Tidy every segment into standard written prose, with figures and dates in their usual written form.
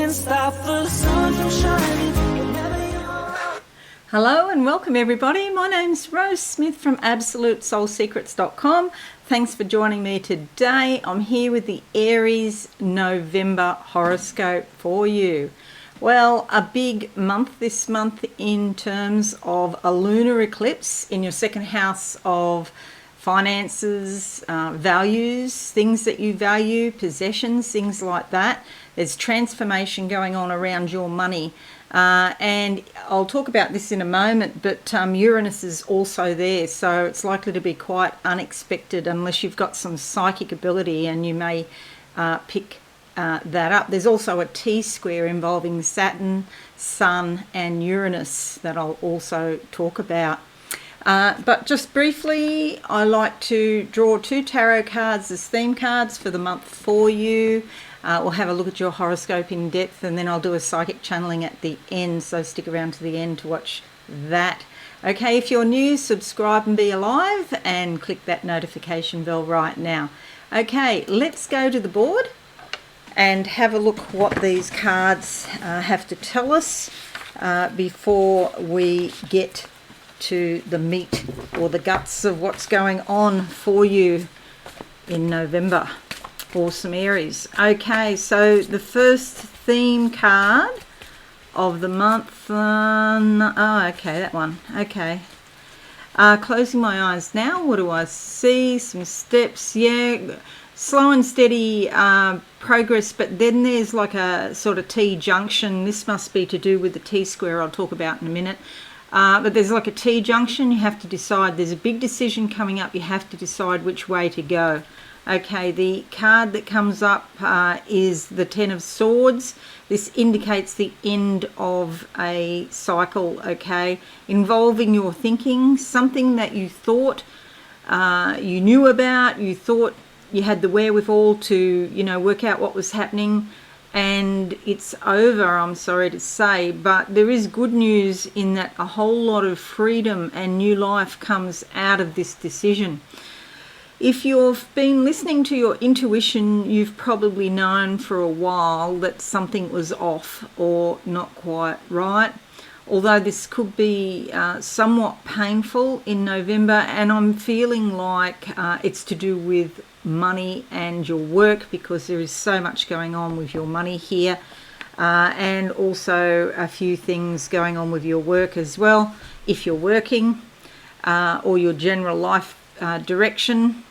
can't stop the sun from shining whenever you're around. Hello and welcome everybody. My name's Rose Smith from AbsoluteSoulSecrets.com. Thanks for joining me today. I'm here with the Aries November Horoscope for you. Well, a big month this month in terms of a lunar eclipse in your second house of finances, values, things that you value, possessions, things like that. There's transformation going on around your money. And I'll talk about this in a moment, but Uranus is also there, so it's likely to be quite unexpected unless you've got some psychic ability, and you may pick that up. There's also a T-square involving Saturn, Sun and Uranus that I'll also talk about. But just briefly, I like to draw 2 tarot cards as theme cards for the month for you. We'll have a look at your horoscope in depth, and then I'll do a psychic channeling at the end, so stick around to the end to watch that. Okay, if you're new, subscribe and be alive, and click that notification bell right now. Okay, let's go to the board and have a look what these cards have to tell us before we get to the meat or the guts of what's going on for you in November. Awesome, Aries. Okay, so the first theme card of the month, okay, that one, okay. Closing my eyes now, what do I see? Some steps, yeah, slow and steady progress, but then there's like a sort of T-junction. This must be to do with the T-square I'll talk about in a minute. But there's like a T-junction. You have to decide. There's a big decision coming up. You have to decide which way to go. Okay, the card that comes up is the Ten of Swords. This indicates the end of a cycle, okay, involving your thinking, something that you thought you knew about, you thought you had the wherewithal to, work out what was happening, and it's over, I'm sorry to say, but there is good news in that a whole lot of freedom and new life comes out of this decision. If you've been listening to your intuition, you've probably known for a while that something was off or not quite right. Although this could be somewhat painful in November, and I'm feeling like it's to do with money and your work, because there is so much going on with your money here, and also a few things going on with your work as well. If you're working or your general life direction,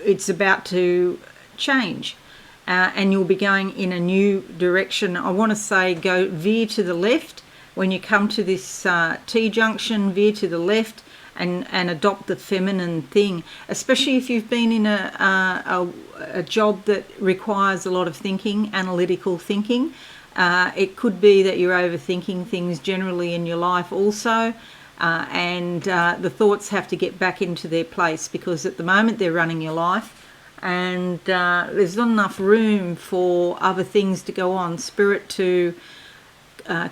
it's about to change, and you'll be going in a new direction. I want to say veer to the left. When you come to this T-junction, veer to the left and adopt the feminine thing, especially if you've been in a job that requires a lot of thinking, analytical thinking. It could be that you're overthinking things generally in your life also, and the thoughts have to get back into their place, because at the moment they're running your life, and there's not enough room for other things to go on. Spirit to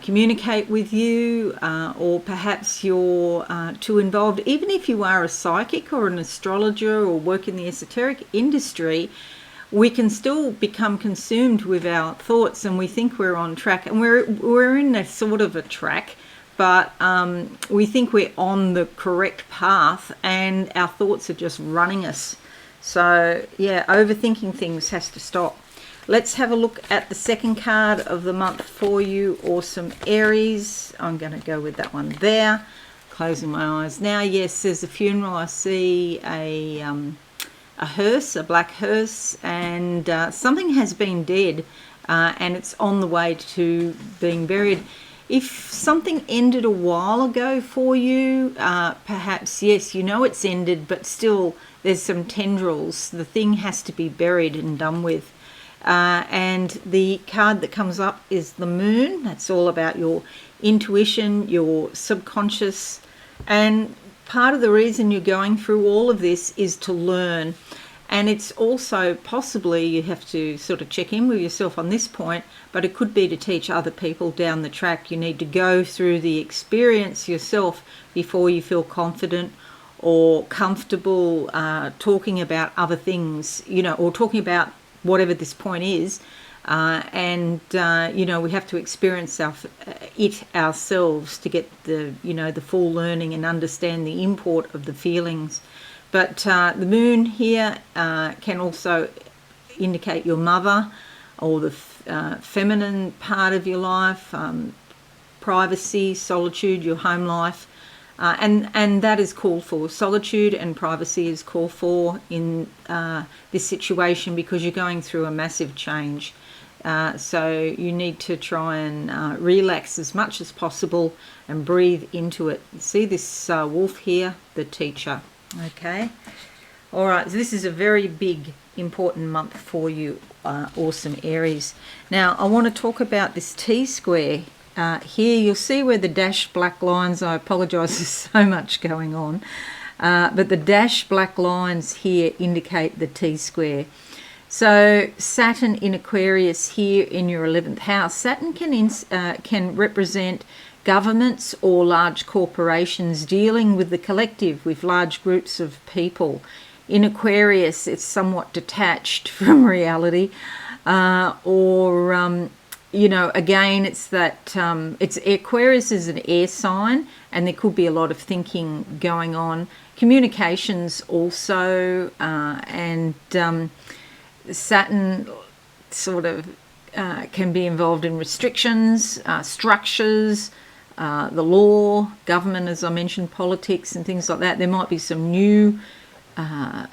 communicate with you, or perhaps you're too involved. Even if you are a psychic or an astrologer or work in the esoteric industry, we can still become consumed with our thoughts, and we think we're on track, and we're in a sort of a track, but we think we're on the correct path, and our thoughts are just running us. So yeah, overthinking things has to stop. Let's have a look at the second card of the month for you, awesome Aries. I'm going to go with that one there. Closing my eyes now. Yes, there's a funeral. I see a hearse, a black hearse, and something has been dead, and it's on the way to being buried. If something ended a while ago for you, perhaps, yes, it's ended, but still there's some tendrils. The thing has to be buried and done with. And the card that comes up is the Moon. That's all about your intuition, your subconscious, and part of the reason you're going through all of this is to learn. And it's also possibly, you have to sort of check in with yourself on this point, but it could be to teach other people down the track. You need to go through the experience yourself before you feel confident or comfortable talking about other things, or talking about whatever this point is, We have to experience it ourselves to get the full learning and understand the import of the feelings. But the moon here can also indicate your mother or the feminine part of your life, privacy, solitude, your home life. And that is called for. Solitude and privacy is called for in this situation because you're going through a massive change. So you need to try and relax as much as possible and breathe into it. See this wolf here, the teacher. Okay. All right. So this is a very big, important month for you, awesome Aries. Now, I want to talk about this T-square. Here you'll see where the dashed black lines, I apologise, there's so much going on, but the dashed black lines here indicate the T-square. So Saturn in Aquarius here in your 11th house. Saturn can represent governments or large corporations dealing with the collective, with large groups of people. In Aquarius, it's somewhat detached from reality, again, it's that it's Aquarius is an air sign, and there could be a lot of thinking going on. Communications also, and Saturn sort of can be involved in restrictions, structures, the law, government, as I mentioned, politics and things like that. There might be some new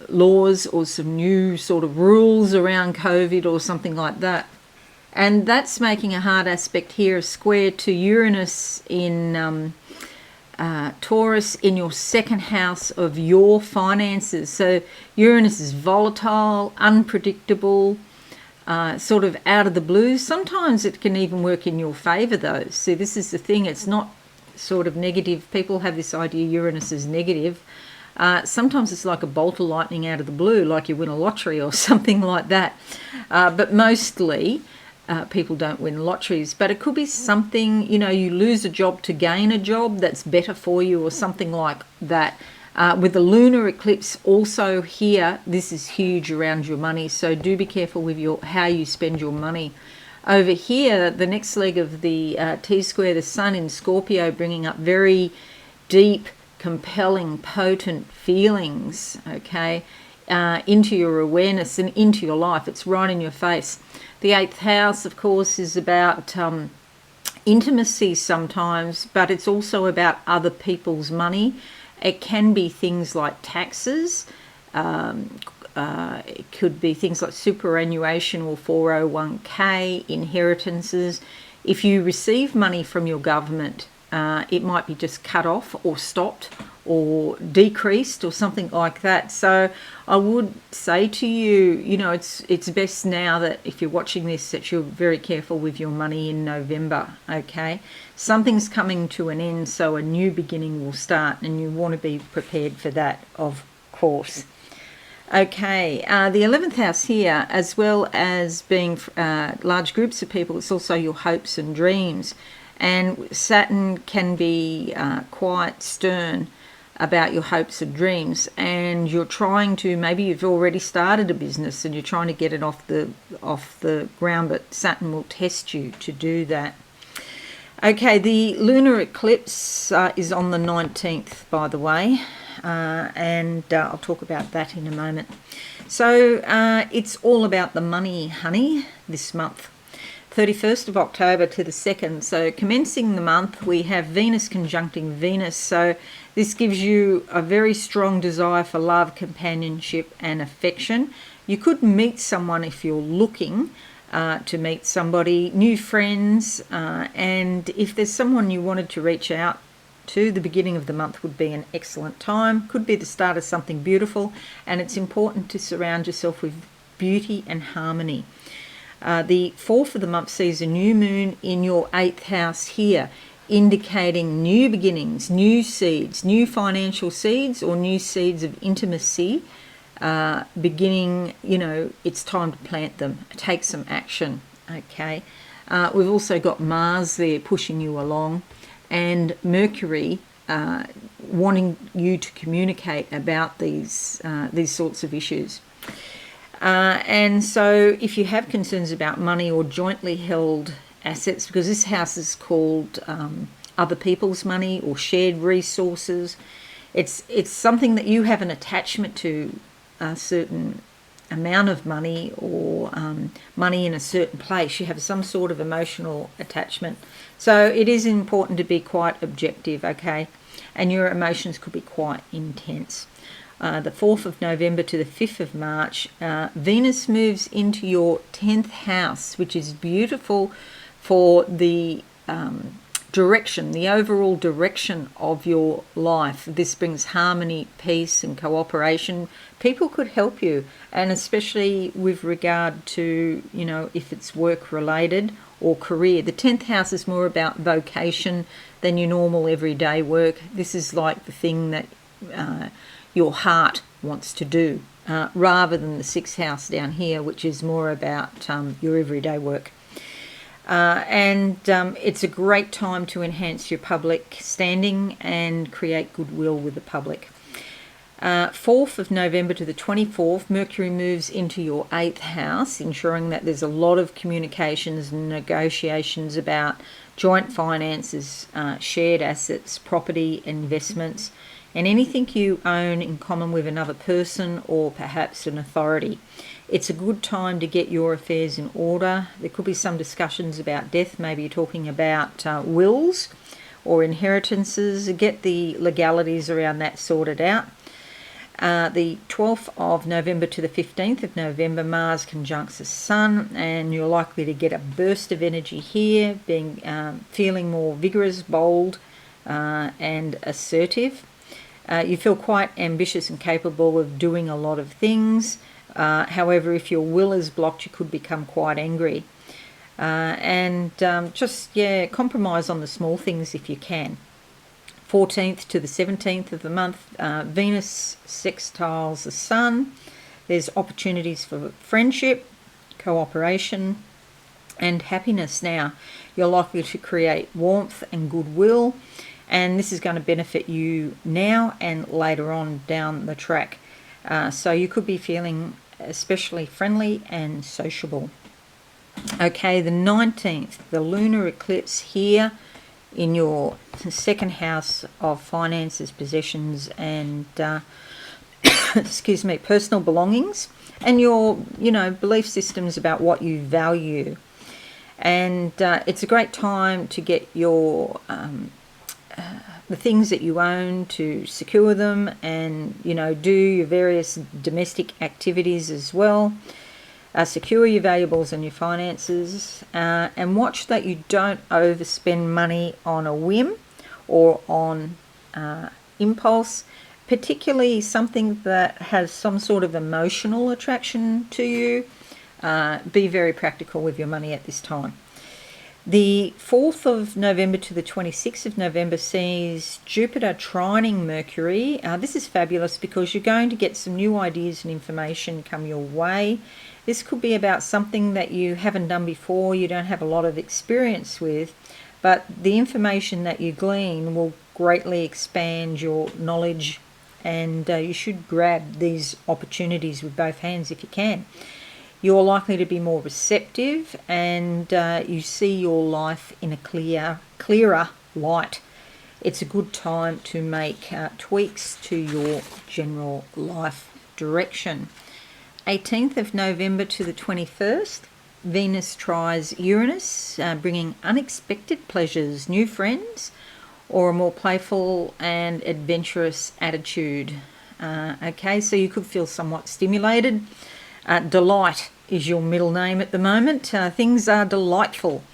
laws or some new sort of rules around COVID or something like that. And that's making a hard aspect here, a square to Uranus in Taurus in your second house of your finances. So Uranus is volatile, unpredictable, sort of out of the blue. Sometimes it can even work in your favour though. See, this is the thing, it's not sort of negative. People have this idea Uranus is negative. Sometimes it's like a bolt of lightning out of the blue, like you win a lottery or something like that. But mostly people don't win lotteries, but it could be something, you lose a job to gain a job that's better for you or something like that. With the lunar eclipse also here, this is huge around your money, so do be careful with how you spend your money. Over here, the next leg of the T-square, the sun in Scorpio, bringing up very deep, compelling, potent feelings, okay, into your awareness and into your life. It's right in your face. The 8th house, of course, is about intimacy sometimes, but it's also about other people's money. It can be things like taxes. It could be things like superannuation or 401k, inheritances. If you receive money from your government, it might be just cut off or stopped or decreased or something like that. So I would say to you, it's best now that if you're watching this that you're very careful with your money in November, okay? Something's coming to an end, so a new beginning will start, and you want to be prepared for that, of course. Okay, the 11th house here, as well as being large groups of people, it's also your hopes and dreams. And Saturn can be quite stern about your hopes and dreams, and you're trying to, maybe you've already started a business and you're trying to get it off the ground, but Saturn will test you to do that. Okay, the lunar eclipse is on the 19th, by the way, and I'll talk about that in a moment. So it's all about the money, honey, this month. 31st of October to the 2nd. So commencing the month, we have Venus conjuncting Venus. So this gives you a very strong desire for love, companionship and affection. You could meet someone if you're looking to meet somebody, new friends, and if there's someone you wanted to reach out to, the beginning of the month would be an excellent time. Could be the start of something beautiful, and it's important to surround yourself with beauty and harmony. The 4th of the month sees a new moon in your 8th house here, indicating new beginnings, new seeds, new financial seeds or new seeds of intimacy beginning. It's time to plant them, take some action, okay? We've also got Mars there pushing you along, and Mercury wanting you to communicate about these sorts of issues. And so if you have concerns about money or jointly held assets, because this house is called other people's money or shared resources, it's something that you have an attachment to, a certain amount of money or money in a certain place. You have some sort of emotional attachment. So it is important to be quite objective, okay? And your emotions could be quite intense. The 4th of November to the 5th of March, Venus moves into your 10th house, which is beautiful for the direction, the overall direction of your life. This brings harmony, peace, and cooperation. People could help you, and especially with regard to, if it's work related or career. The 10th house is more about vocation than your normal everyday work. This is like the thing that your heart wants to do, rather than the 6th house down here, which is more about your everyday work. And it's a great time to enhance your public standing and create goodwill with the public. 4th of November to the 24th, Mercury moves into your 8th house, ensuring that there's a lot of communications and negotiations about joint finances, shared assets, property, investments, and anything you own in common with another person or perhaps an authority. It's a good time to get your affairs in order. There could be some discussions about death. Maybe you're talking about wills or inheritances. Get the legalities around that sorted out. The 12th of November to the 15th of November, Mars conjuncts the Sun, and you're likely to get a burst of energy here, feeling more vigorous, bold, and assertive. You feel quite ambitious and capable of doing a lot of things. However, if your will is blocked, you could become quite angry. Compromise on the small things if you can. 14th to the 17th of the month, Venus sextiles the Sun. There's opportunities for friendship, cooperation, and happiness now. You're likely to create warmth and goodwill, and this is going to benefit you now and later on down the track. So you could be feeling especially friendly and sociable. Okay, the 19th, the lunar eclipse here in your 2nd house of finances, possessions, and personal belongings, and your belief systems about what you value. And it's a great time to get your the things that you own, to secure them, and do your various domestic activities as well. Secure your valuables and your finances, and watch that you don't overspend money on a whim or on impulse, particularly something that has some sort of emotional attraction to you. Be very practical with your money at this time. The 4th of November to the 26th of November sees Jupiter trining Mercury. This is fabulous because you're going to get some new ideas and information come your way. This could be about something that you haven't done before, you don't have a lot of experience with, but the information that you glean will greatly expand your knowledge, and you should grab these opportunities with both hands if you can. You're likely to be more receptive, and you see your life in a clearer light. It's a good time to make tweaks to your general life direction. 18th of November to the 21st, Venus tries Uranus, bringing unexpected pleasures, new friends, or a more playful and adventurous attitude. Okay, so you could feel somewhat stimulated. Delight is your middle name at the moment. Things are delightful.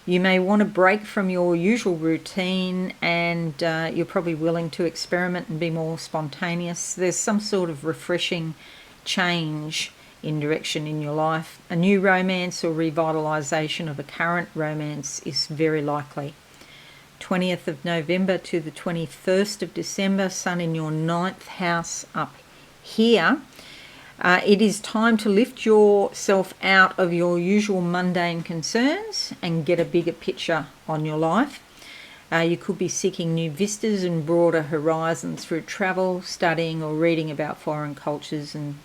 You may want to break from your usual routine, and you're probably willing to experiment and be more spontaneous. There's some sort of refreshing change in direction in your life. A new romance or revitalisation of a current romance is very likely. 20th of November to the 21st of December, Sun in your 9th house up here. It is time to lift yourself out of your usual mundane concerns and get a bigger picture on your life. You could be seeking new vistas and broader horizons through travel, studying or reading about foreign cultures, and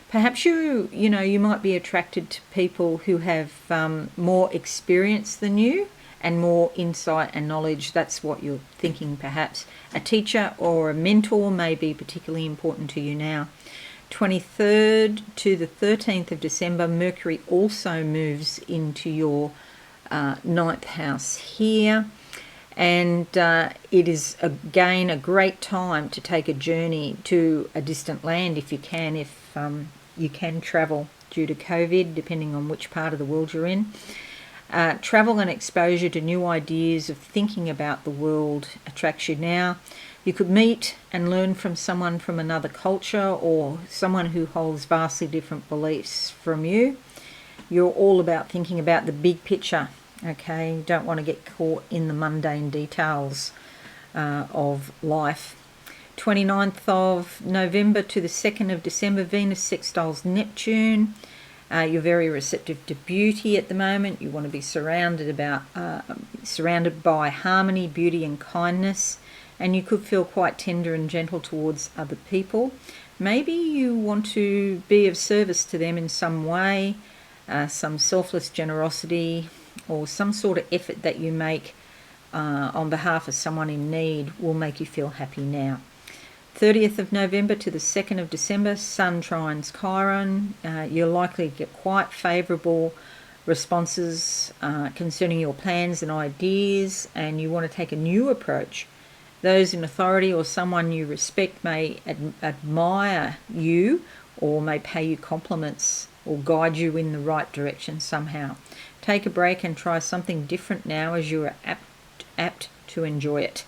perhaps you might be attracted to people who have more experience than you and more insight and knowledge. That's what you're thinking perhaps. A teacher or a mentor may be particularly important to you now. 23rd to the 13th of December, Mercury also moves into your ninth house here. And it is, again, a great time to take a journey to a distant land if you can, you can travel due to COVID, depending on which part of the world you're in. Travel and exposure to new ideas of thinking about the world attracts you now. You could meet and learn from someone from another culture or someone who holds vastly different beliefs from you. You're all about thinking about the big picture, okay? You don't want to get caught in the mundane details of life. 29th of November to the 2nd of December, Venus sextiles Neptune. You're very receptive to beauty at the moment. You want to be surrounded by harmony, beauty and kindness, and you could feel quite tender and gentle towards other people. Maybe you want to be of service to them in some way, some selfless generosity or some sort of effort that you make on behalf of someone in need will make you feel happy now. 30th of November to the 2nd of December, Sun trines Chiron. You're likely to get quite favourable responses concerning your plans and ideas, and you want to take a new approach. Those in authority or someone you respect may admire you or may pay you compliments or guide you in the right direction somehow. Take a break and try something different now, as you are apt to enjoy it.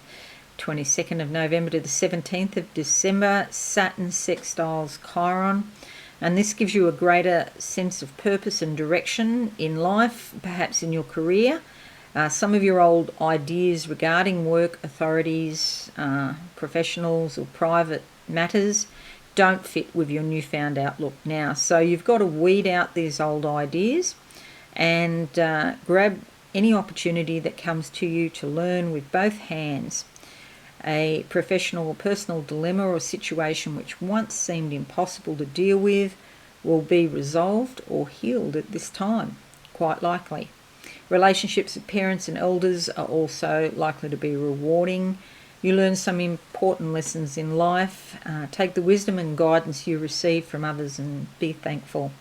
22nd of November to the 17th of December, Saturn sextiles Chiron, and this gives you a greater sense of purpose and direction in life, perhaps in your career. Some of your old ideas regarding work, authorities, professionals or private matters don't fit with your newfound outlook now. So you've got to weed out these old ideas and grab any opportunity that comes to you to learn with both hands. A professional or personal dilemma or situation which once seemed impossible to deal with will be resolved or healed at this time, quite likely. Relationships with parents and elders are also likely to be rewarding. You learn some important lessons in life. Take the wisdom and guidance you receive from others and be thankful.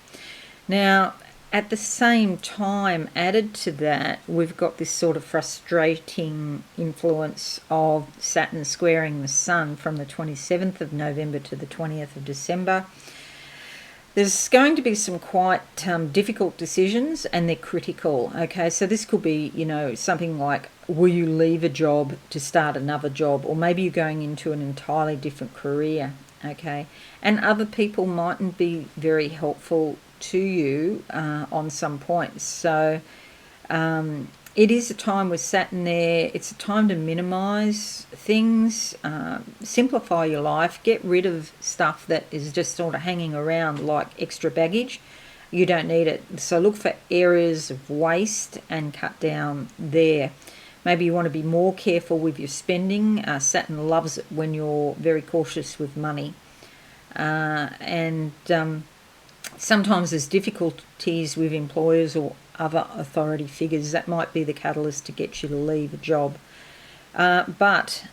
Now, at the same time, added to that, we've got this sort of frustrating influence of Saturn squaring the Sun from the 27th of November to the 20th of December. There's going to be some quite difficult decisions, and they're critical. Okay, so this could be, something like, will you leave a job to start another job? Or maybe you're going into an entirely different career. Okay, and other people mightn't be very helpful to you on some points. So it is a time with Saturn there. It's a time to minimize things, simplify your life, get rid of stuff that is just sort of hanging around like extra baggage. You don't need it. So look for areas of waste and cut down there. Maybe you want to be more careful with your spending. Saturn loves it when you're very cautious with money. Sometimes there's difficulties with employers or other authority figures. That might be the catalyst to get you to leave a job. But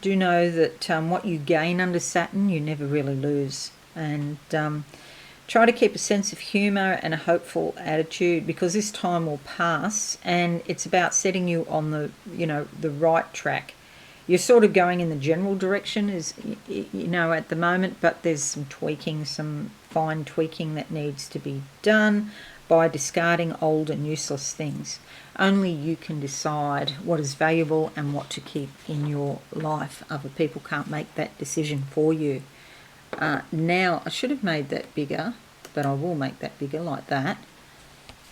do know that what you gain under Saturn, you never really lose. And try to keep a sense of humour and a hopeful attitude, because this time will pass, and it's about setting you on the right track. You're sort of going in the general direction at the moment, but there's some fine tweaking that needs to be done by discarding old and useless things. Only you can decide what is valuable and what to keep in your life. Other people can't make that decision for you. Now, I should have made that bigger, but I will make that bigger like that,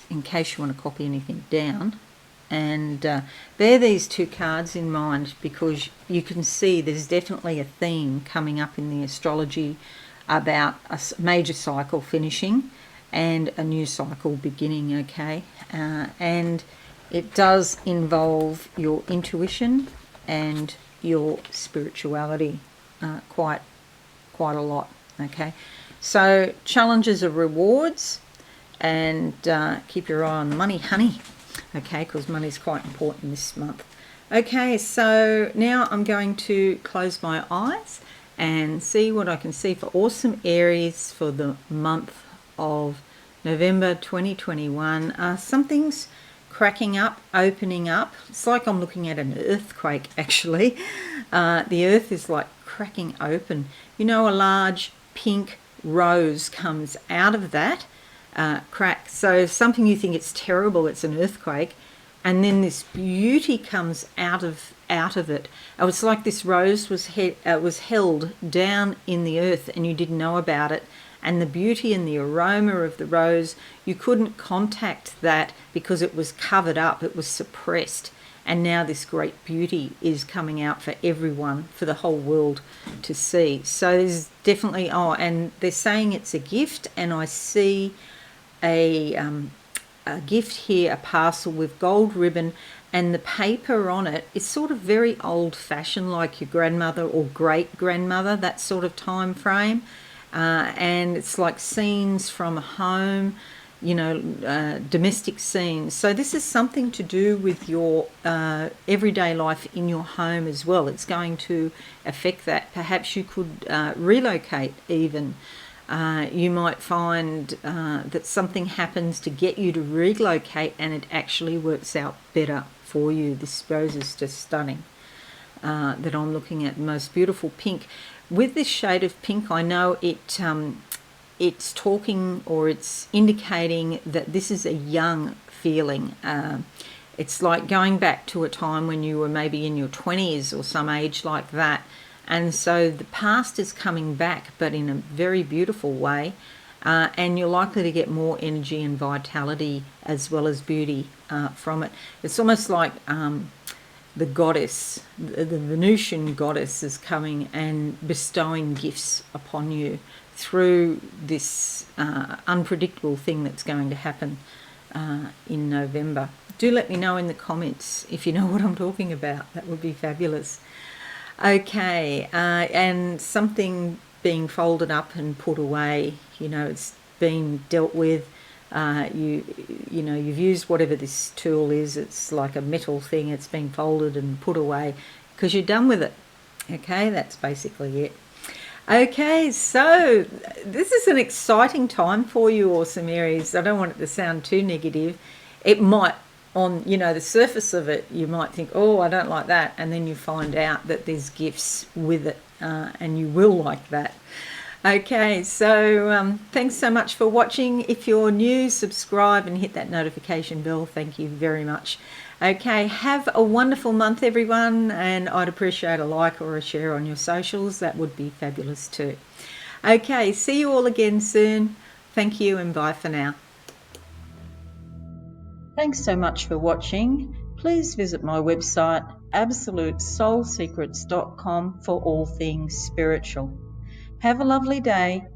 in case you want to copy anything down. And bear these two cards in mind, because you can see there's definitely a theme coming up in the astrology about a major cycle finishing and a new cycle beginning, okay? And it does involve your intuition and your spirituality quite a lot. Okay, so challenges are rewards, and keep your eye on the money, honey. Okay, because money's quite important this month. Okay, so now I'm going to close my eyes and see what I can see for awesome Aries for the month of November 2021. Something's cracking up, opening up. It's like I'm looking at an earthquake, actually. The earth is like cracking open. You know, a large pink rose comes out of that crack. So something you think it's terrible, it's an earthquake, and then this beauty comes out of it. It's like this rose was held down in the earth and you didn't know about it. And the beauty and the aroma of the rose, you couldn't contact that because it was covered up, it was suppressed. And now this great beauty is coming out for everyone, for the whole world to see. So there's definitely, and they're saying it's a gift, and I see a gift here, a parcel with gold ribbon, and the paper on it is sort of very old-fashioned, like your grandmother or great-grandmother, that sort of time frame. And it's like scenes from a home, you know, domestic scenes. So this is something to do with your everyday life in your home as well. It's going to affect that. Perhaps you could relocate even. You might find that something happens to get you to relocate and it actually works out better for you. This rose is just stunning that I'm looking at. Most beautiful pink. With this shade of pink, I know it's talking, or it's indicating that this is a young feeling. It's like going back to a time when you were maybe in your 20s or some age like that. And so the past is coming back, but in a very beautiful way. And you're likely to get more energy and vitality as well as beauty from it. It's almost like the goddess, the Venusian goddess, is coming and bestowing gifts upon you through this unpredictable thing that's going to happen in November. Do let me know in the comments if you know what I'm talking about. That would be fabulous. Okay, and something being folded up and put away, you know, it's been dealt with. You know, you've used whatever this tool is. It's like a metal thing. It's been folded and put away because you're done with it. Okay, that's basically it. Okay, so this is an exciting time for you, awesome Aries. I don't want it to sound too negative. It might, on, you know, the surface of it, you might think, oh, I don't like that. And then you find out that there's gifts with it and you will like that. Okay, so thanks so much for watching. If you're new, subscribe and hit that notification bell. Thank you very much. Okay, have a wonderful month, everyone, and I'd appreciate a like or a share on your socials. That would be fabulous too. Okay, see you all again soon. Thank you and bye for now. Thanks so much for watching. Please visit my website, absolutesoulsecrets.com, for all things spiritual. Have a lovely day.